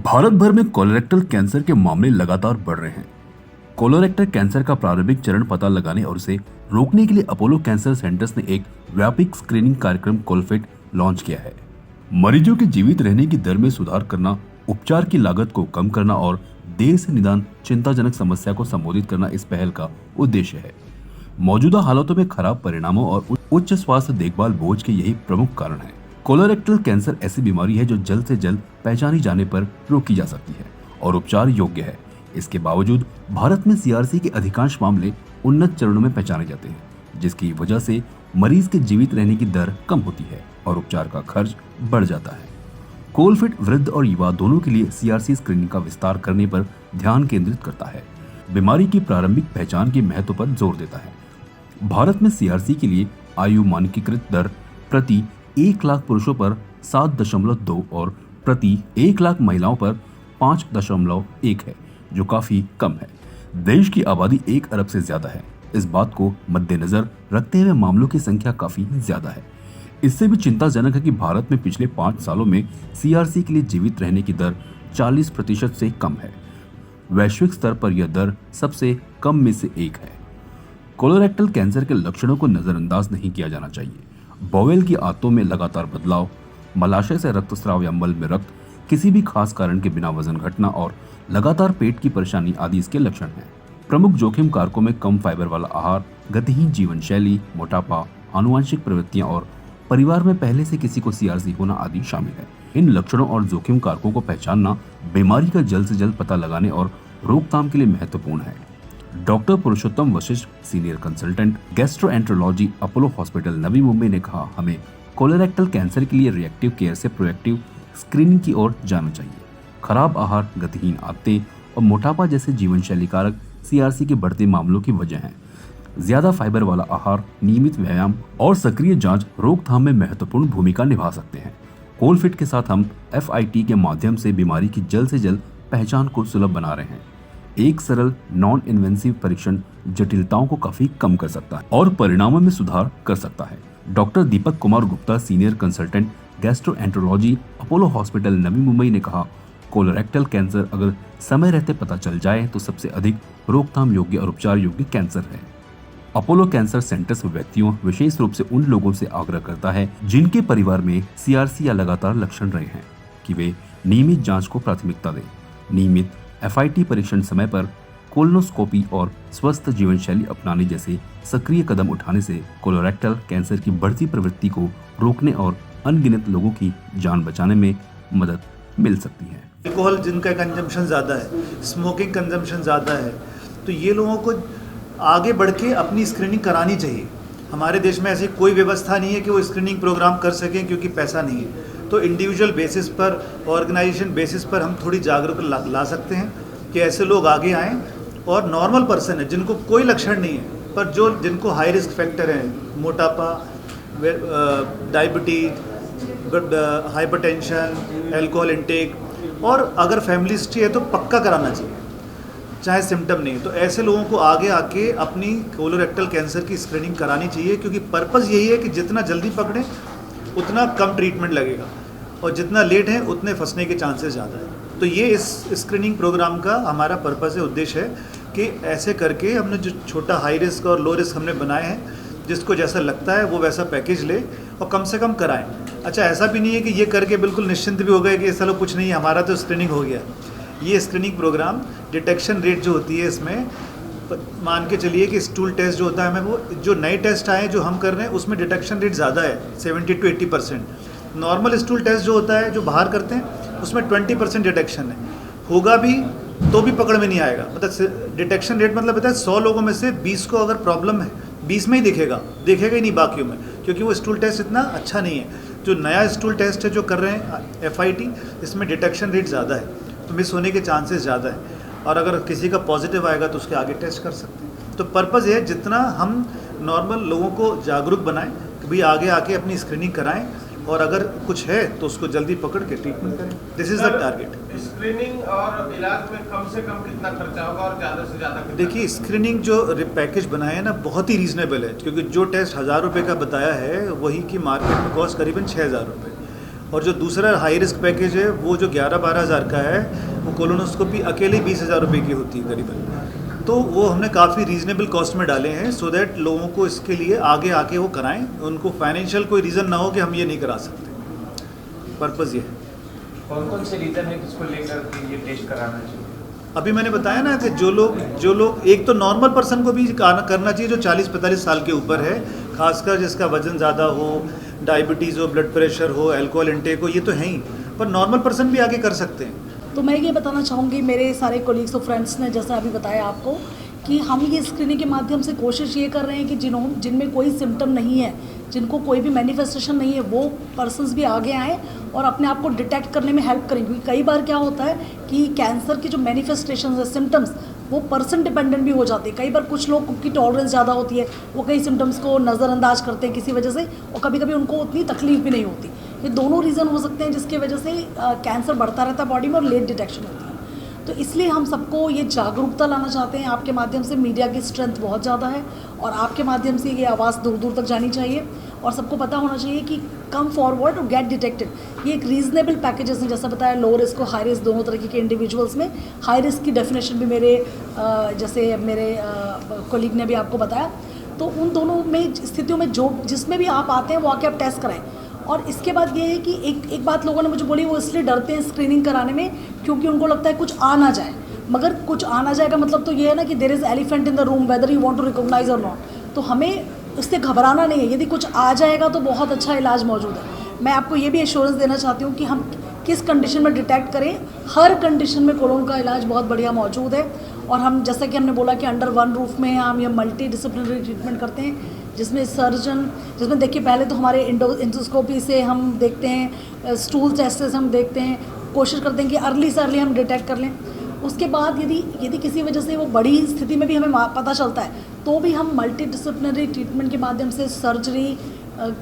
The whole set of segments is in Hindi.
भारत भर में कोलोरेक्टल कैंसर के मामले लगातार बढ़ रहे हैं। कोलोरेक्टल कैंसर का प्रारंभिक चरण पता लगाने और उसे रोकने के लिए अपोलो कैंसर सेंटर्स ने एक व्यापक स्क्रीनिंग कार्यक्रम कोलफिट लॉन्च किया है। मरीजों के जीवित रहने की दर में सुधार करना, उपचार की लागत को कम करना और देर से निदान चिंताजनक समस्या को संबोधित करना इस पहल का उद्देश्य है। मौजूदा हालातों में खराब परिणामों और उच्च स्वास्थ्य देखभाल बोझ के यही प्रमुख कारण है। कोलोरेक्टल कैंसर ऐसी बीमारी है जो जल्द से जल्द पहचानी जाने पर रोकी जा सकती है और उपचार योग्य है। इसके बावजूद भारत में सीआरसी के अधिकांश मामले उन्नत चरणों में पहचाने जाते हैं, जिसकी वजह से मरीज के जीवित रहने की दर कम होती है और उपचार का खर्च बढ़ जाता है। कोलफिट वृद्ध और युवा दोनों के लिए सीआरसी स्क्रीनिंग का विस्तार करने पर ध्यान केंद्रित करता है, बीमारी की प्रारंभिक पहचान के महत्व पर जोर देता है। भारत में सीआरसी के लिए आयु मानकीकृत दर प्रति 1 लाख पुरुषों पर 7.2 और प्रति 1 लाख महिलाओं पर 5.1 है, जो काफी कम है। देश की आबादी 1 अरब से ज्यादा है। इस बात को मद्देनजर रखते हुए मामलों की संख्या काफी ज्यादा है। इससे भी चिंताजनक है कि भारत में पिछले 5 सालों में सीआरसी के लिए जीवित रहने की दर 40% से कम है। वैश्विक स्तर पर यह दर सबसे कम में से एक है। कोलोरेक्टल कैंसर के लक्षणों को नजरअंदाज नहीं किया जाना चाहिए। बॉवेल की आंतों में लगातार बदलाव, मलाशय से रक्तस्राव या मल में रक्त, किसी भी खास कारण के बिना वजन घटना और लगातार पेट की परेशानी आदि इसके लक्षण हैं। प्रमुख जोखिम कारकों में कम फाइबर वाला आहार, गतिहीन जीवन शैली, मोटापा, आनुवंशिक प्रवृत्तियां और परिवार में पहले से किसी को सीआरसी होना आदि शामिल है। इन लक्षणों और जोखिम कारकों को पहचानना बीमारी का जल्द से जल्द पता लगाने और रोकथाम के लिए महत्वपूर्ण है। Doctor Purushottam Vashishtha, senior consultant gastroenterology, Apollo Hospital Navi Mumbai ने कहा, हमें कोलोरेक्टल कैंसर के लिए रिएक्टिव केयर से प्रोएक्टिव स्क्रीनिंग की ओर जाना चाहिए। खराब आहार, गतिहीन आदतें और मोटापा जैसे जीवन शैली कारक सीआरसी के बढ़ते मामलों की वजह हैं। ज्यादा फाइबर वाला आहार, नियमित व्यायाम और सक्रिय जांच रोकथाम में महत्वपूर्ण भूमिका निभा सकते हैं। कोलफिट के साथ हम FIT के माध्यम से बीमारी की जल्द से जल्द पहचान को सुलभ बना रहे हैं। एक सरल नॉन इन्वेसिव परीक्षण जटिलताओं को काफी कम कर सकता है और परिणामों में सुधार कर सकता है। Doctor Deepak Kumar Gupta, senior consultant gastroenterology, Apollo Hospital Navi Mumbai ने कहा, कोलोरेक्टल कैंसर अगर समय रहते पता चल जाए तो सबसे अधिक रोकथाम योग्य और उपचार योग्य कैंसर है। अपोलो कैंसर सेंटर्स व्यक्तियों, विशेष रूप से उन लोगों से आग्रह करता है जिनके परिवार में सीआरसी या लगातार लक्षण रहे हैं, कि वे नियमित जांच को प्राथमिकता दें। नियमित FIT परीक्षण, समय पर कोलोनोस्कोपी और स्वस्थ जीवन शैली अपनाने जैसे सक्रिय कदम उठाने से कोलोरेक्टल कैंसर की बढ़ती प्रवृत्ति को रोकने और अनगिनत लोगों की जान बचाने में मदद मिल सकती है। अल्कोहल जिनका कंजम्पशन ज़्यादा है, स्मोकिंग कंजम्पशन ज़्यादा है, तो ये लोगों को आगे बढ़ के अपनी स्क्रीनिंग करानी चाहिए। हमारे देश में ऐसी कोई व्यवस्था नहीं है कि वो स्क्रीनिंग प्रोग्राम कर सकें, क्योंकि पैसा नहीं है। तो इंडिविजुअल बेसिस पर, ऑर्गेनाइजेशन बेसिस पर हम थोड़ी जागरूकता ला सकते हैं कि ऐसे लोग आगे आएँ। और नॉर्मल पर्सन है जिनको कोई लक्षण नहीं है, पर जिनको हाई रिस्क फैक्टर हैं, मोटापा, डायबिटीज, हाइपरटेंशन, अल्कोहल इंटेक, और अगर फैमिली हिस्ट्री है तो पक्का कराना चाहिए, चाहे सिम्टम नहीं। तो ऐसे लोगों को आगे आके अपनी कोलोरेक्टल कैंसर की स्क्रीनिंग करानी चाहिए, क्योंकि पर्पज़ यही है कि जितना जल्दी पकड़ें उतना कम ट्रीटमेंट लगेगा, और जितना लेट है उतने फंसने के चांसेस ज़्यादा है। तो ये इस स्क्रीनिंग प्रोग्राम का हमारा पर्पज़ है, उद्देश्य है कि ऐसे करके हमने जो छोटा हाई रिस्क और लो रिस्क हमने बनाए हैं, जिसको जैसा लगता है वो वैसा पैकेज ले और कम से कम कराएं। अच्छा, ऐसा भी नहीं है कि ये करके बिल्कुल निश्चिंत भी हो गए कि चलो कुछ नहीं है, हमारा तो स्क्रीनिंग हो गया। ये स्क्रीनिंग प्रोग्राम डिटेक्शन रेट जो होती है, इसमें मान के चलिए कि स्टूल टेस्ट जो होता है, हमें वो जो नए टेस्ट आए जो हम कर रहे हैं उसमें डिटेक्शन रेट ज़्यादा है, 70 to 80%। नॉर्मल स्टूल टेस्ट जो होता है, जो बाहर करते हैं, उसमें 20% डिटेक्शन है। होगा भी तो भी पकड़ में नहीं आएगा। मतलब डिटेक्शन रेट मतलब होता है 100 लोगों में से 20 को अगर प्रॉब्लम है, 20 में ही दिखेगा ही नहीं बाकियों में, क्योंकि वो स्टूल टेस्ट इतना अच्छा नहीं है। जो नया स्टूल टेस्ट है जो कर रहे हैं FIT, इसमें डिटेक्शन रेट ज़्यादा है, तो मिस होने के चांसेस ज़्यादा है। और अगर किसी का पॉजिटिव आएगा तो उसके आगे टेस्ट कर सकते हैं। तो पर्पज़ है जितना हम नॉर्मल लोगों को जागरूक बनाएं कि भाई आगे आके अपनी स्क्रीनिंग कराएं, और अगर कुछ है तो उसको जल्दी पकड़ के ट्रीटमेंट करें। This is the target. Screening और इलाज में कम से कम कितना खर्चा होगा और ज़्यादा से ज़्यादा? देखिए, स्क्रीनिंग जो पैकेज बनाया है ना, बहुत ही रीजनेबल है, क्योंकि जो टेस्ट 1000 रुपये का बताया है वही की मार्केट में कॉस्ट करीबन 6000 रुपये। और जो दूसरा हाई रिस्क पैकेज है वो जो 11-12 हज़ार का है, वो कोलोनोस्कोपी अकेले 20,000 रुपये की होती है करीबन। तो वो हमने काफ़ी रीज़नेबल कॉस्ट में डाले हैं, सो दैट लोगों को इसके लिए आगे आके वो कराएं, उनको फाइनेंशियल कोई रीज़न ना हो कि हम ये नहीं करा सकते। पर्पज़ ये है। कौन कौन से रीजन है किसको लेकर के ये टेस्ट कराना चाहिए? अभी मैंने बताया ना कि जो लोग एक तो नॉर्मल पर्सन को भी करना चाहिए जो 40-45 साल के ऊपर है, खासकर जिसका वजन ज़्यादा हो, डायबिटीज़ हो, ब्लड प्रेशर हो, अल्कोहल इंटेक हो, ये तो है ही, पर नॉर्मल पर्सन भी आगे कर सकते हैं। तो मैं ये बताना चाहूँगी, मेरे सारे कोलीग्स और फ्रेंड्स ने जैसा अभी बताया आपको कि हम ये स्क्रीनिंग के माध्यम से कोशिश ये कर रहे हैं कि जिनमें कोई सिम्टम नहीं है, जिनको कोई भी मैनिफेस्टेशन नहीं है, वो पर्सन्स भी आगे आएँ और अपने आप को डिटेक्ट करने में हेल्प करें। क्योंकि कई बार क्या होता है कि कैंसर की जो मैनिफेस्टेशन है, सिम्टम्स, वो पर्सन डिपेंडेंट भी हो जाते हैं। कई बार कुछ लोग की टॉलरेंस ज़्यादा होती है, वो कई सिम्टम्स को नज़रअंदाज करते हैं किसी वजह से, और कभी कभी उनको उतनी तकलीफ भी नहीं होती। ये दोनों रीज़न हो सकते हैं जिसकी वजह से कैंसर बढ़ता रहता है बॉडी में और लेट डिटेक्शन होती है। तो इसलिए हम सबको ये जागरूकता लाना चाहते हैं। आपके माध्यम से मीडिया की स्ट्रेंथ बहुत ज़्यादा है और आपके माध्यम से ये आवाज़ दूर दूर तक जानी चाहिए और सबको पता होना चाहिए कि कम फॉरवर्ड और गेट डिटेक्टेड। ये एक रीजनेबल पैकेजेस हैं, जैसा बताया, लो रिस्क और हाई रिस्क दोनों तरीके के इंडिविजुअल्स में। हाई रिस्क की डेफिनेशन भी जैसे मेरे कोलीग ने भी आपको बताया। तो उन दोनों में स्थितियों में जिसमें भी आप आते हैं वो आके आप टेस्ट कराएं। और इसके बाद ये है कि एक बात लोगों ने मुझे बोली, वो इसलिए डरते हैं स्क्रीनिंग कराने में क्योंकि उनको लगता है कुछ आ ना जाए। मगर कुछ आ ना जाए का मतलब तो ये है ना कि there is elephant in the room whether you want to recognise और नॉट। तो हमें उससे घबराना नहीं है। यदि कुछ आ जाएगा तो बहुत अच्छा इलाज मौजूद है। मैं आपको ये भी एश्योरेंस देना चाहती हूँ कि हम किस कंडीशन में डिटेक्ट करें, हर कंडीशन में कोलोन का इलाज बहुत बढ़िया मौजूद है। और हम, जैसा कि हमने बोला कि अंडर वन रूफ में हम ये मल्टी डिसिप्लिनरी ट्रीटमेंट करते हैं, जिसमें सर्जन, जिसमें देखिए पहले तो हमारे इंडोस्कोपी से हम देखते हैं, स्टूल टेस्ट से हम देखते हैं, कोशिश करते हैं कि अर्ली से अर्ली हम डिटेक्ट कर लें। उसके बाद यदि किसी वजह से वो बड़ी स्थिति में भी हमें पता चलता है तो भी हम मल्टी डिसिप्लिनरी ट्रीटमेंट के माध्यम से surgery,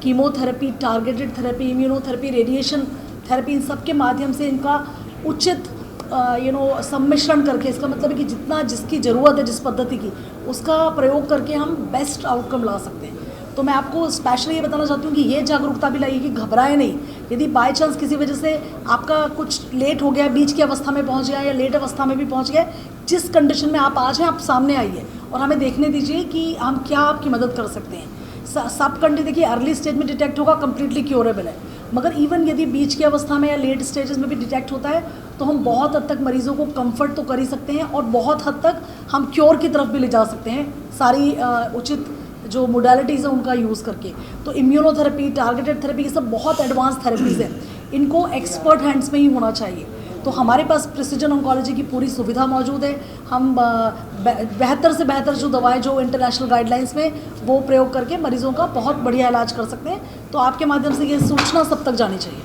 chemotherapy, targeted therapy, immunotherapy, radiation therapy, इन सब के माध्यम से इनका उचित सम्मिश्रण करके, इसका मतलब है कि जितना जिसकी ज़रूरत है जिस पद्धति की, उसका प्रयोग करके हम बेस्ट आउटकम ला सकते हैं। तो मैं आपको स्पेशली ये बताना चाहती हूँ कि ये जागरूकता भी लाइए कि घबराएं नहीं। यदि बाय चांस किसी वजह से आपका कुछ लेट हो गया, बीच की अवस्था में पहुँच गया या लेट अवस्था में भी पहुँच गया, जिस कंडीशन में आप आज हैं आप सामने आइए और हमें देखने दीजिए कि हम क्या आपकी मदद कर सकते हैं। सब कंडीशन देखिए अर्ली स्टेज में डिटेक्ट होगा, कम्प्लीटली क्योरेबल है। मगर इवन यदि बीच की अवस्था में या लेट स्टेजेस में भी डिटेक्ट होता है तो हम बहुत हद तक मरीज़ों को कंफर्ट तो कर ही सकते हैं और बहुत हद तक हम क्योर की तरफ भी ले जा सकते हैं, सारी उचित जो मोडालिटीज़ हैं उनका यूज़ करके। तो इम्यूनोथेरेपी, टारगेटेड थेरेपी, ये सब बहुत एडवांस थेरेपीज़ हैं, इनको एक्सपर्ट हैंड्स में ही होना चाहिए। तो हमारे पास प्रिसिजन ऑन्कोलॉजी की पूरी सुविधा मौजूद है। हम बेहतर से बेहतर जो दवाएं जो इंटरनेशनल गाइडलाइंस में, वो प्रयोग करके मरीज़ों का बहुत बढ़िया इलाज कर सकते हैं। तो आपके माध्यम से ये सूचना सब तक जानी चाहिए।